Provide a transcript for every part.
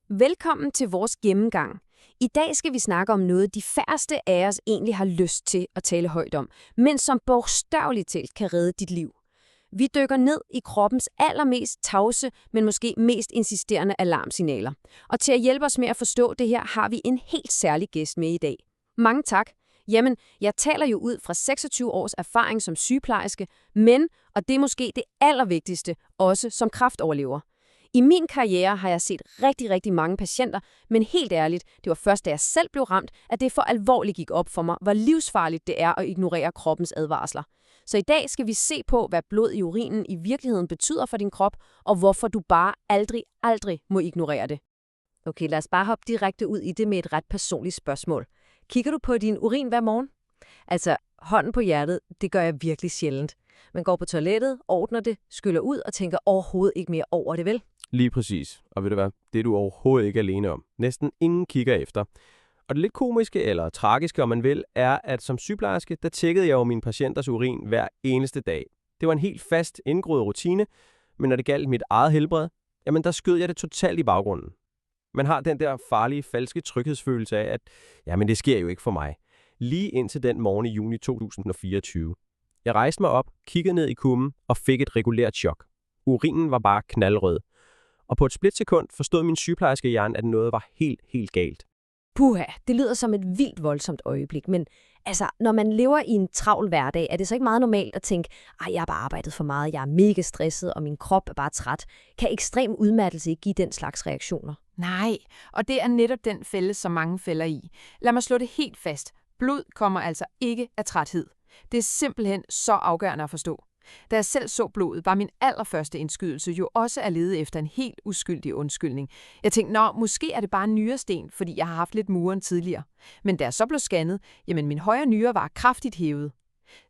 Velkommen til vores gennemgang. I dag skal vi snakke om noget, de færreste af os egentlig har lyst til at tale højt om, men som bogstaveligt talt kan redde dit liv. Vi dykker ned i kroppens allermest tavse, men måske mest insisterende alarmsignaler. Og til at hjælpe os med at forstå det her, har vi en helt særlig gæst med i dag. Mange tak. Jamen, jeg taler jo ud fra 26 års erfaring som sygeplejerske, men, og det er måske det allervigtigste, også som kræftoverlever. I min karriere har jeg set rigtig mange patienter, men helt ærligt, det var først da jeg selv blev ramt, at det for alvorligt gik op for mig, hvor livsfarligt det er at ignorere kroppens advarsler. Så i dag skal vi se på, hvad blod i urinen i virkeligheden betyder for din krop, og hvorfor du bare aldrig må ignorere det. Okay, lad os bare hoppe direkte ud i det med et ret personligt spørgsmål. Kigger du på din urin hver morgen? Altså, hånden på hjertet, det gør jeg virkelig sjældent. Man går på toilettet, ordner det, skyller ud og tænker overhovedet ikke mere over det, vel? Lige præcis. Og ved du hvad, det er du overhovedet ikke alene om. Næsten ingen kigger efter. Og det lidt komiske, eller tragiske om man vil, er, at som sygeplejerske, der tjekkede jeg jo mine patienters urin hver eneste dag. Det var en helt fast, indgroet rutine, men når det galt mit eget helbred, jamen der skød jeg det totalt i baggrunden. Man har den der farlige, falske tryghedsfølelse af, at jamen det sker jo ikke for mig. Lige indtil den morgen i juni 2024. Jeg rejste mig op, kiggede ned i kummen og fik et regulært chok. Urinen var bare knaldrød. Og på et splitsekund forstod min sygeplejerske hjerne, at noget var helt galt. Puha, det lyder som et vildt voldsomt øjeblik, men altså, når man lever i en travl hverdag, er det så ikke meget normalt at tænke, jeg har bare arbejdet for meget, jeg er mega stresset, og min krop er bare træt. Kan ekstrem udmattelse ikke give den slags reaktioner? Nej, og det er netop den fælde, som mange falder i. Lad mig slå det helt fast. Blod kommer altså ikke af træthed. Det er simpelthen så afgørende at forstå. Da jeg selv så blodet, var min allerførste indskydelse jo også at lede efter en helt uskyldig undskyldning. Jeg tænkte, måske er det bare en nyresten, fordi jeg har haft lidt muren tidligere. Men da jeg så blev scannet, jamen min højre nyre var kraftigt hævet.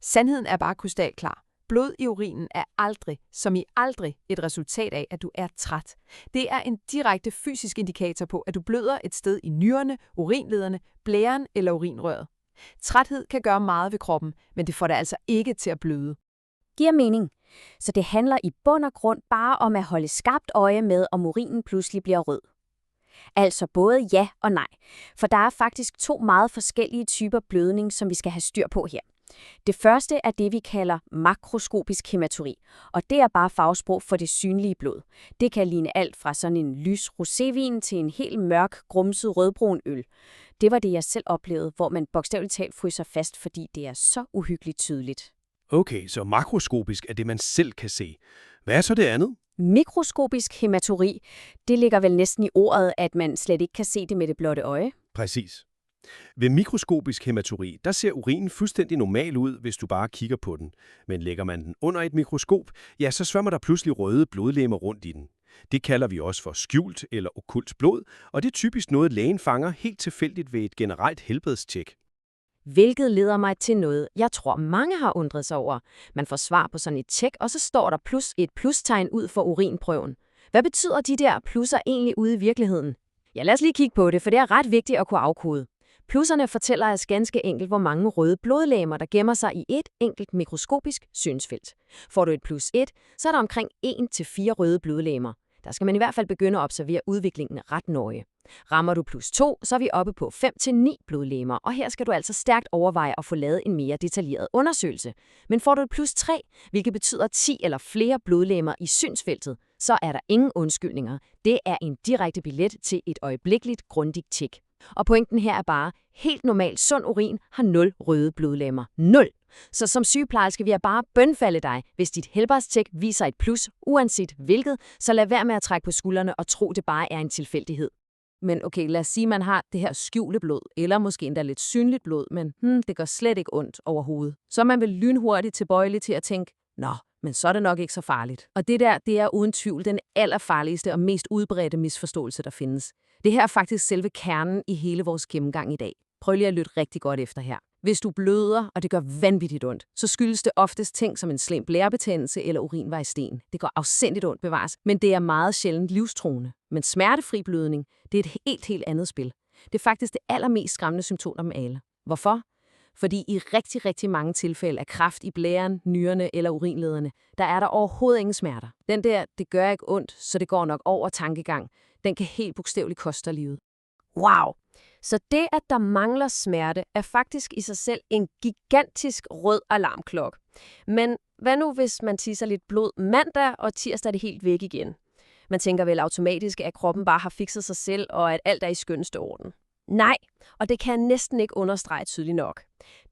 Sandheden er bare krystalklar. Blod i urinen er aldrig, som i aldrig, et resultat af, at du er træt. Det er en direkte fysisk indikator på, at du bløder et sted i nyrerne, urinlederne, blæren eller urinrøret. Træthed kan gøre meget ved kroppen, men det får dig altså ikke til at bløde. Giver mening. Så det handler i bund og grund bare om at holde skarpt øje med, om urinen pludselig bliver rød. Altså både ja og nej, for der er faktisk to meget forskellige typer blødning, som vi skal have styr på her. Det første er det, vi kalder makroskopisk hæmaturi, og det er bare fagsprog for det synlige blod. Det kan ligne alt fra sådan en lys rosévin til en helt mørk, grumset rødbrun øl. Det var det, jeg selv oplevede, hvor man bogstaveligt talt fryser fast, fordi det er så uhyggeligt tydeligt. Okay, så makroskopisk er det, man selv kan se. Hvad er så det andet? Mikroskopisk hæmaturi, det ligger vel næsten i ordet, at man slet ikke kan se det med det blotte øje. Præcis. Ved mikroskopisk hæmaturi, der ser urinen fuldstændig normal ud, hvis du bare kigger på den. Men lægger man den under et mikroskop, ja, så svømmer der pludselig røde blodlegemer rundt i den. Det kalder vi også for skjult eller okkult blod, og det er typisk noget, lægen fanger helt tilfældigt ved et generelt helbredstjek. Hvilket leder mig til noget, jeg tror mange har undret sig over. Man får svar på sådan et tjek, og så står der et plustegn ud for urinprøven. Hvad betyder de der plusser egentlig ude i virkeligheden? Ja, lad os lige kigge på det, for det er ret vigtigt at kunne afkode. Plusserne fortæller os ganske enkelt, hvor mange røde blodlegemer, der gemmer sig i et enkelt mikroskopisk synsfelt. Får du et +1, så er der omkring 1-4 røde blodlegemer. Der skal man i hvert fald begynde at observere udviklingen ret nøje. Rammer du +2, så er vi oppe på 5-9 blodlegemer, og her skal du altså stærkt overveje at få lavet en mere detaljeret undersøgelse. Men får du et +3, hvilket betyder 10 eller flere blodlegemer i synsfeltet, så er der ingen undskyldninger. Det er en direkte billet til et øjeblikkeligt grundigt tjek. Og pointen her er bare, helt normal sund urin har 0 røde blodlegemer. 0! Så som sygeplejerske vil jeg bare bønfalde dig, hvis dit helbredstjek viser et plus, uanset hvilket, så lad være med at trække på skuldrene og tro, det bare er en tilfældighed. Men okay, lad os sige, man har det her skjulte blod, eller måske endda lidt synligt blod, men det gør slet ikke ondt overhovedet. Så er man vel lynhurtigt tilbøjelig til at tænke, men så er det nok ikke så farligt. Og det er uden tvivl den allerfarligste og mest udbredte misforståelse, der findes. Det her er faktisk selve kernen i hele vores gennemgang i dag. Prøv lige at lytte rigtig godt efter her. Hvis du bløder, og det gør vanvittigt ondt, så skyldes det oftest ting som en slem blærebetændelse eller urinvejssten. Det går afsindigt ondt bevares, men det er meget sjældent livstruende. Men smertefri blødning, det er et helt andet spil. Det er faktisk det allermest skræmmende symptom af dem alle. Hvorfor? Fordi i rigtig mange tilfælde af kræft i blæren, nyrerne eller urinlederne, der er der overhovedet ingen smerter. Det gør ikke ondt, så det går nok over tankegang. Den kan helt bogstaveligt koste dig livet. Wow! Så det, at der mangler smerte, er faktisk i sig selv en gigantisk rød alarmklokke. Men hvad nu, hvis man tisser lidt blod mandag, og tirsdag er det helt væk igen? Man tænker vel automatisk, at kroppen bare har fikset sig selv, og at alt er i skønneste orden. Nej, og det kan jeg næsten ikke understrege tydeligt nok.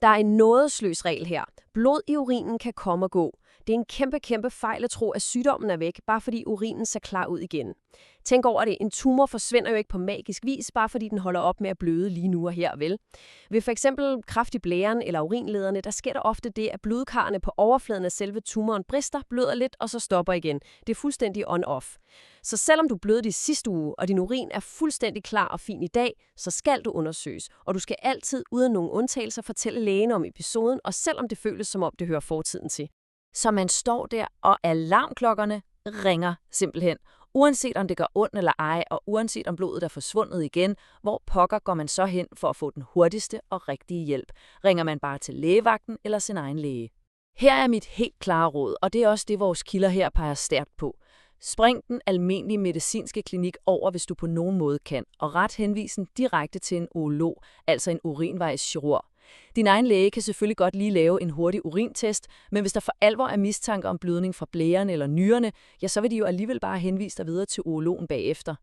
Der er en nådesløs regel her. Blod i urinen kan komme og gå. Det er en kæmpe fejl at tro, at sygdommen er væk, bare fordi urinen ser klar ud igen. Tænk over det. En tumor forsvinder jo ikke på magisk vis, bare fordi den holder op med at bløde lige nu og her, vel? Ved for eksempel kræft i blæren eller urinlederne, der sker der ofte det, at blodkarrene på overfladen af selve tumoren brister, bløder lidt og så stopper igen. Det er fuldstændig on-off. Så selvom du blødte i sidste uge, og din urin er fuldstændig klar og fin i dag, så skal du undersøges. Og du skal altid, uden nogen undtagelser, fortælle lægen om episoden, og selvom det føles som om det hører fortiden til. Så man står der, og alarmklokkerne ringer simpelthen. Uanset om det gør ondt eller ej, og uanset om blodet er forsvundet igen, hvor pokker går man så hen for at få den hurtigste og rigtige hjælp? Ringer man bare til lægevagten eller sin egen læge? Her er mit helt klare råd, og det er også det, vores kilder her peger stærkt på. Spring den almindelige medicinske klinik over, hvis du på nogen måde kan, og ret henvisen direkte til en urolog, altså en urinvejskirurg. Din egen læge kan selvfølgelig godt lige lave en hurtig urintest, men hvis der for alvor er mistanke om blødning fra blæren eller nyrerne, ja, så vil de jo alligevel bare henvise dig videre til urologen bagefter.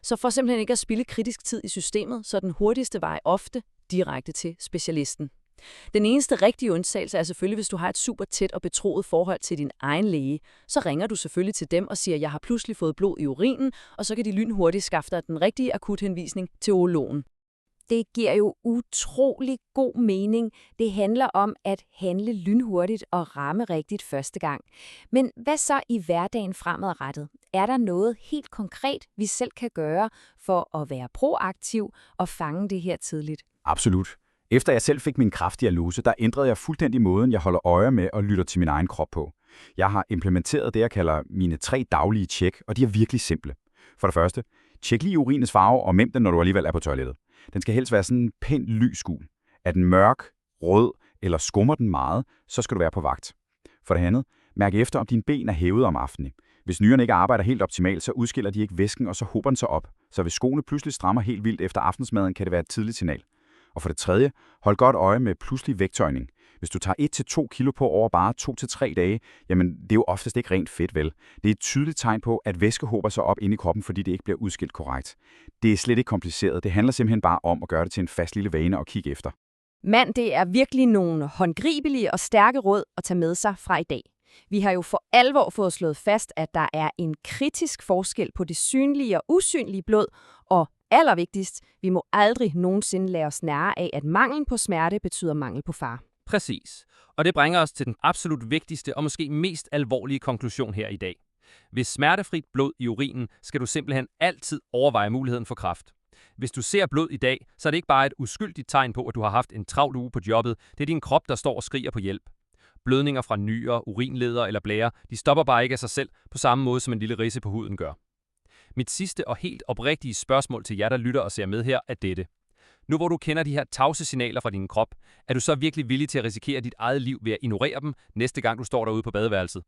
Så for simpelthen ikke at spilde kritisk tid i systemet, så er den hurtigste vej ofte direkte til specialisten. Den eneste rigtige undtagelse er selvfølgelig, hvis du har et super tæt og betroet forhold til din egen læge. Så ringer du selvfølgelig til dem og siger, at jeg har pludselig fået blod i urinen, og så kan de lynhurtigt skaffe dig den rigtige akuthenvisning til urologen. Det giver jo utrolig god mening. Det handler om at handle lynhurtigt og ramme rigtigt første gang. Men hvad så i hverdagen fremadrettet? Er der noget helt konkret, vi selv kan gøre for at være proaktiv og fange det her tidligt? Absolut. Efter jeg selv fik min kræftdiagnose, der ændrede jeg fuldstændig måden, jeg holder øje med og lytter til min egen krop på. Jeg har implementeret det, jeg kalder mine 3 daglige tjek, og de er virkelig simple. For det første, tjek lige urinens farve og mem den, når du alligevel er på toilettet. Den skal helst være sådan en pænt lys gul. Er den mørk, rød eller skummer den meget, så skal du være på vagt. For det andet, mærk efter, om dine ben er hævet om aftenen. Hvis nyrerne ikke arbejder helt optimalt, så udskiller de ikke væsken, og så hober den sig op. Så hvis skoene pludselig strammer helt vildt efter aftensmaden, kan det være et tidligt signal. Og for det tredje, hold godt øje med pludselig vægttøjning. Hvis du tager 1-2 kilo på over bare 2-3 dage, jamen det er jo oftest ikke rent fedt, vel? Det er et tydeligt tegn på, at væske hober sig op inde i kroppen, fordi det ikke bliver udskilt korrekt. Det er slet ikke kompliceret. Det handler simpelthen bare om at gøre det til en fast lille vane og kigge efter. Mand, det er virkelig nogle håndgribelige og stærke råd at tage med sig fra i dag. Vi har jo for alvor fået slået fast, at der er en kritisk forskel på det synlige og usynlige blod, og allervigtigst, vi må aldrig nogensinde lade os narre af, at mangel på smerte betyder mangel på far. Præcis. Og det bringer os til den absolut vigtigste og måske mest alvorlige konklusion her i dag. Ved smertefrit blod i urinen skal du simpelthen altid overveje muligheden for kræft. Hvis du ser blod i dag, så er det ikke bare et uskyldigt tegn på, at du har haft en travl uge på jobbet. Det er din krop, der står og skriger på hjælp. Blødninger fra nyrer, urinleder eller blære, de stopper bare ikke af sig selv på samme måde, som en lille ridse på huden gør. Mit sidste og helt oprigtige spørgsmål til jer, der lytter og ser med her, er dette. Nu hvor du kender de her tavse signaler fra din krop, er du så virkelig villig til at risikere dit eget liv ved at ignorere dem, næste gang du står derude på badeværelset?